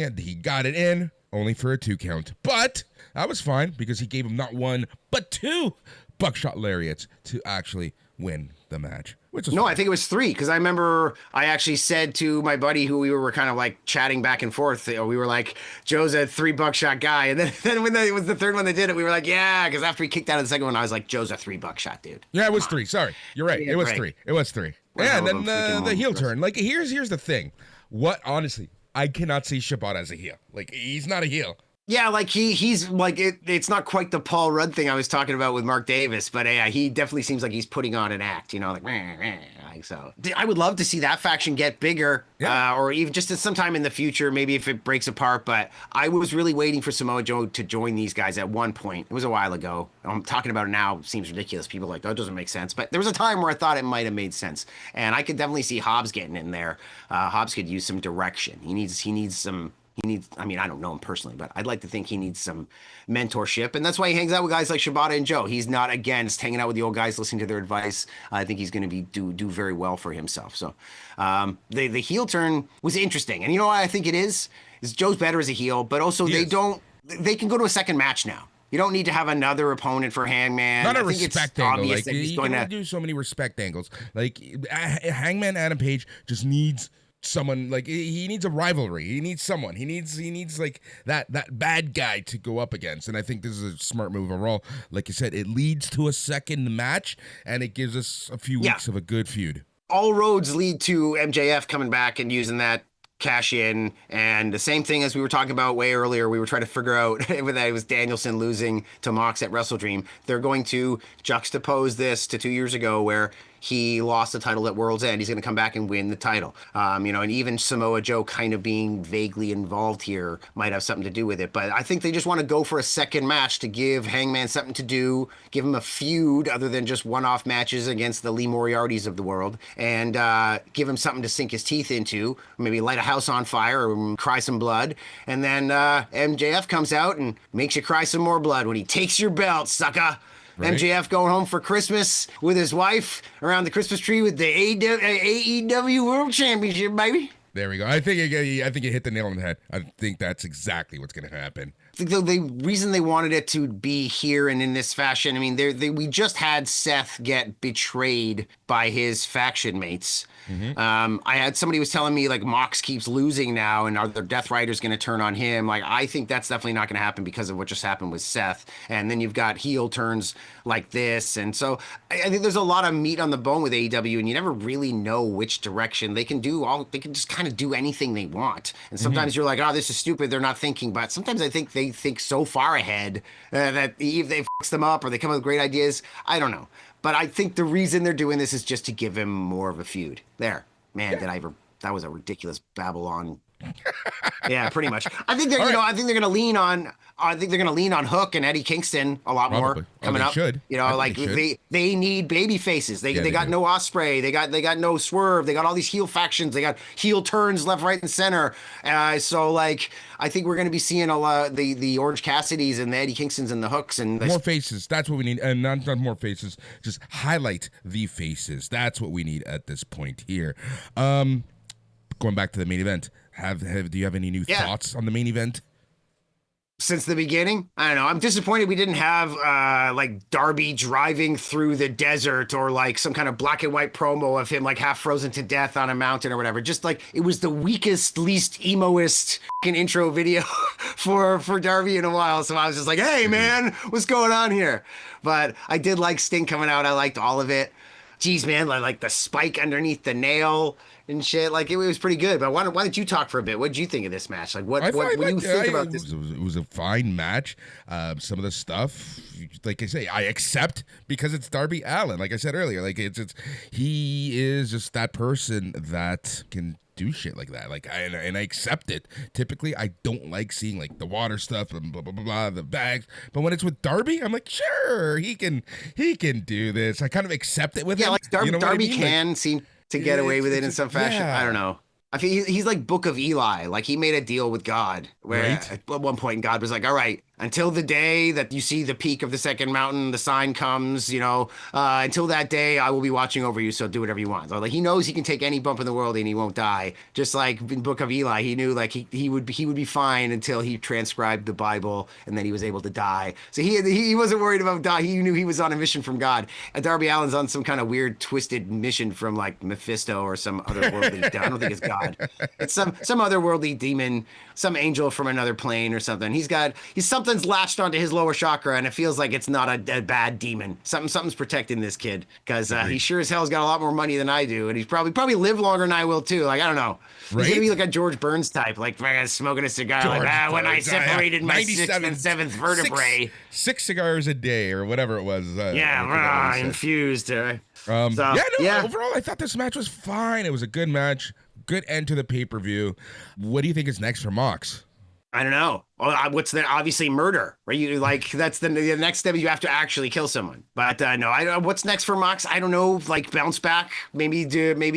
it. He got it in. only for a 2 count. But that was fine because he gave him not 1, but 2 buckshot lariats to actually win the match. No, I think it was 3 because I remember I actually said to my buddy who we were kind of like chatting back and forth, we were like, Joe's a 3 buckshot guy. And then when it was the third one they did it, we were like, yeah, because after he kicked out of the second one, I was like, Joe's a 3 buckshot dude. Yeah, it was 3. Sorry. You're right. Yeah, it was right. 3. It was 3. Well, Yeah, and then the heel turn. Like, here's the thing. What, honestly, I cannot see Shibata as a heel. Like, he's not a heel. Yeah, like he's like it's not quite the Paul Rudd thing I was talking about with Mark Davis, but yeah, he definitely seems like he's putting on an act, you know, like so. I would love to see that faction get bigger, or even just at some time in the future, maybe if it breaks apart. But I was really waiting for Samoa Joe to join these guys at one point. It was a while ago. I'm talking about it now. Seems ridiculous. People are like, oh, it doesn't make sense. But there was a time where I thought it might have made sense, and I could definitely see Hobbs getting in there. Hobbs could use some direction. He needs some. I mean, I don't know him personally, but I'd like to think he needs some mentorship. And that's why he hangs out with guys like Shibata and Joe. He's not against hanging out with the old guys, listening to their advice. I think he's going to do very well for himself. So the heel turn was interesting. And you know what I think it is Joe's better as a heel, but also they can go to a second match now. You don't need to have another opponent for Hangman. Not a respect angle. Like, he's you going can to do so many respect angles. Like, Hangman Adam Page just needs someone, like, he needs a rivalry. He needs someone. He needs like that bad guy to go up against. And I think this is a smart move overall. Like you said, it leads to a second match, and it gives us a few weeks of a good feud. All roads lead to MJF coming back and using that cash in, and the same thing as we were talking about way earlier. We were trying to figure out if it was Danielson losing to Mox at WrestleDream. They're going to juxtapose this to 2 years ago where he lost the title at World's End. He's going to come back and win the title. You know, and even Samoa Joe kind of being vaguely involved here might have something to do with it. But I think they just want to go for a second match to give Hangman something to do, give him a feud other than just one-off matches against the Lee Moriartys of the world, and give him something to sink his teeth into, maybe light a house on fire or cry some blood. And then MJF comes out and makes you cry some more blood when he takes your belt, sucker. Right. MJF going home for Christmas with his wife around the Christmas tree with the AEW World Championship, baby. There we go. I think you hit the nail on the head. I think that's exactly what's going to happen. The reason they wanted it to be here and in this fashion, I mean, we just had Seth get betrayed by his faction mates. Mm-hmm. I had somebody was telling me like Mox keeps losing now, and are the Death Riders going to turn on him? Like, I think that's definitely not going to happen because of what just happened with Seth. And then you've got heel turns like this, and so I think there's a lot of meat on the bone with AEW, and you never really know which direction they can do. They can just kind of do anything they want, and sometimes you're like, oh, this is stupid. They're not thinking, but sometimes I think they think so far ahead that if they fix them up or they come up with great ideas, I don't know. But I think the reason they're doing this is just to give him more of a feud. There, man, that was a ridiculous Babylon. Yeah, pretty much. I think they're, I think they're going to lean on. I think they're going to lean on Hook and Eddie Kingston a lot more coming up. Should. You know, like they need baby faces. They got no Ospreay. They got no Swerve. They got all these heel factions. They got heel turns left, right, and center. So like, I think we're going to be seeing a lot the Orange Cassidys and the Eddie Kingstons and the Hooks and more faces. That's what we need, and not more faces. Just highlight the faces. That's what we need at this point here. Going back to the main event. Do you have any new thoughts on the main event? Since the beginning? I don't know. I'm disappointed we didn't have like Darby driving through the desert or like some kind of black and white promo of him like half frozen to death on a mountain or whatever. Just like it was the weakest, least emo-est intro video for Darby in a while. So I was just like, hey man, what's going on here? But I did like Sting coming out. I liked all of it. Geez, man, like the spike underneath the nail and shit. Like it was pretty good. But why don't you talk for a bit? What did you think of this match? Like what do you think about this? It was a fine match. Some of the stuff, like I say, I accept because it's Darby Allin. Like I said earlier, like he is just that person that can do shit like that. Like I accept it. Typically, I don't like seeing like the water stuff and blah blah blah, blah the bags. But when it's with Darby, I'm like, sure, he can do this. I kind of accept it with him. Yeah, like Darby I mean? can seem to get away with it in some fashion. Yeah. I don't know. I feel he's like Book of Eli. Like he made a deal with God where at one point God was like, all right, Until the day that you see the peak of the second mountain, the sign comes, until that day, I will be watching over you, so do whatever you want. So, like, he knows he can take any bump in the world and he won't die. Just like in Book of Eli, he knew like he would be fine until he transcribed the Bible, and then he was able to die. So he wasn't worried about dying. He knew he was on a mission from God. And Darby Allin's on some kind of weird, twisted mission from like Mephisto or some otherworldly. I don't think it's God. It's some otherworldly demon, some angel from another plane or something. Something's latched onto his lower chakra, and it feels like it's not a bad demon. Something's protecting this kid, because he sure as hell's got a lot more money than I do, and he's probably live longer than I will too. Like, I don't know. Right? He's gonna be like a George Burns type, like smoking a cigar, when I separated my sixth and seventh vertebrae. Six cigars a day, or whatever it was. Infused. Overall, I thought this match was fine. It was a good match, good end to the pay-per-view. What do you think is next for Mox? I don't know. What's the obviously murder, right? You like that's the next step. You have to actually kill someone. But no, I don't. What's next for Mox? I don't know. Like bounce back, maybe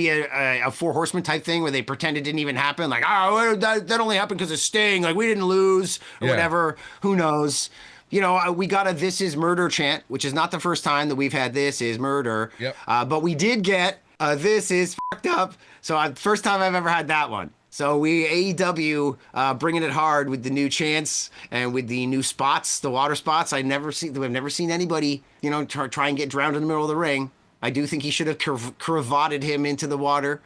a Four Horsemen type thing where they pretend it didn't even happen. Like, that only happened because of Sting. Like we didn't lose or whatever. Who knows? We got a "This is murder" chant, which is not the first time that we've had "This is murder." Yep. But we did get "This is fucked up." So first time I've ever had that one. So AEW bringing it hard with the new chants and with the new spots, the water spots. We've never seen anybody, try and get drowned in the middle of the ring. I do think he should have cravatted him into the water,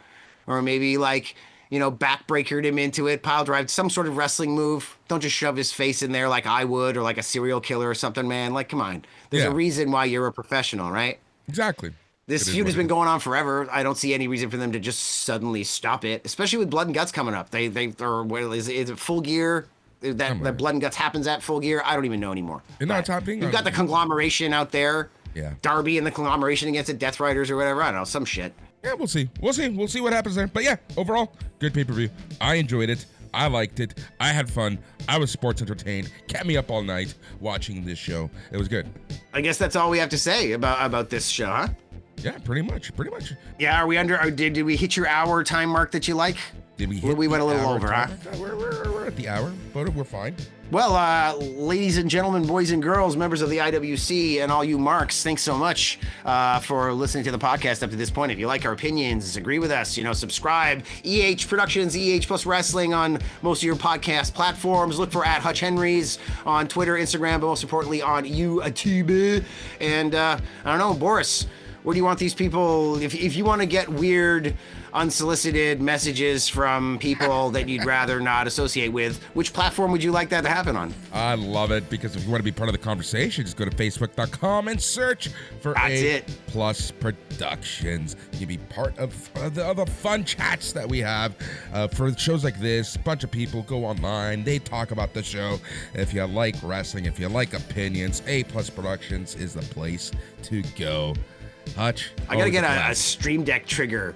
or maybe backbreakered him into it, pile drive, some sort of wrestling move. Don't just shove his face in there like I would, or like a serial killer or something, man. Like, come on. There's a reason why you're a professional, right? Exactly. This feud has been going on forever. I don't see any reason for them to just suddenly stop it, especially with Blood and Guts coming up. Is it Full Gear? That Blood and Guts happens at Full Gear? I don't even know anymore. You're not topping? You've got the conglomeration out there. Yeah. Darby and the conglomeration against the Death Riders or whatever. I don't know, some shit. Yeah, we'll see. We'll see what happens there. But yeah, overall, good pay-per-view. I enjoyed it. I liked it. I had fun. I was sports entertained. Kept me up all night watching this show. It was good. I guess that's all we have to say about this show, huh? Yeah, pretty much. Yeah, are we under? Did we hit your hour time mark that you like? Did we? We went a little over, huh? We're at the hour, but we're fine. Well, ladies and gentlemen, boys and girls, members of the IWC, and all you marks, thanks so much for listening to the podcast up to this point. If you like our opinions, agree with us, subscribe. EH Productions, EH Plus Wrestling on most of your podcast platforms. Look for @Hutch Henries on Twitter, Instagram, but most importantly on YouTube. And I don't know, Boris, where do you want these people, if you want to get weird, unsolicited messages from people that you'd rather not associate with, which platform would you like that to happen on? I love it, because if you want to be part of the conversation, just go to facebook.com and search for Plus Productions. You can be part of the other fun chats that we have for shows like this. A bunch of people go online, they talk about the show. If you like wrestling, if you like opinions, Plus Productions is the place to go. Hutch, I gotta get a Stream Deck trigger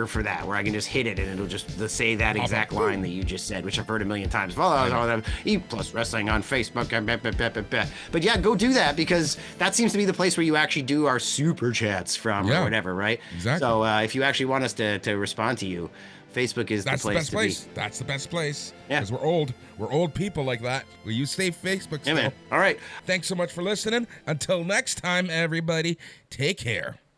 for that, where I can just hit it and it'll just say that exact line that you just said, which I've heard a million times. Follow them, E Plus Wrestling on Facebook. But yeah, go do that, because that seems to be the place where you actually do our super chats from, or whatever, right? Exactly. So if you actually want us to respond to you, Facebook is the place to be. That's the best place. Yeah. Because we're old. We're old people like that. We use safe Facebook still. Yeah, man. All right. Thanks so much for listening. Until next time, everybody, take care.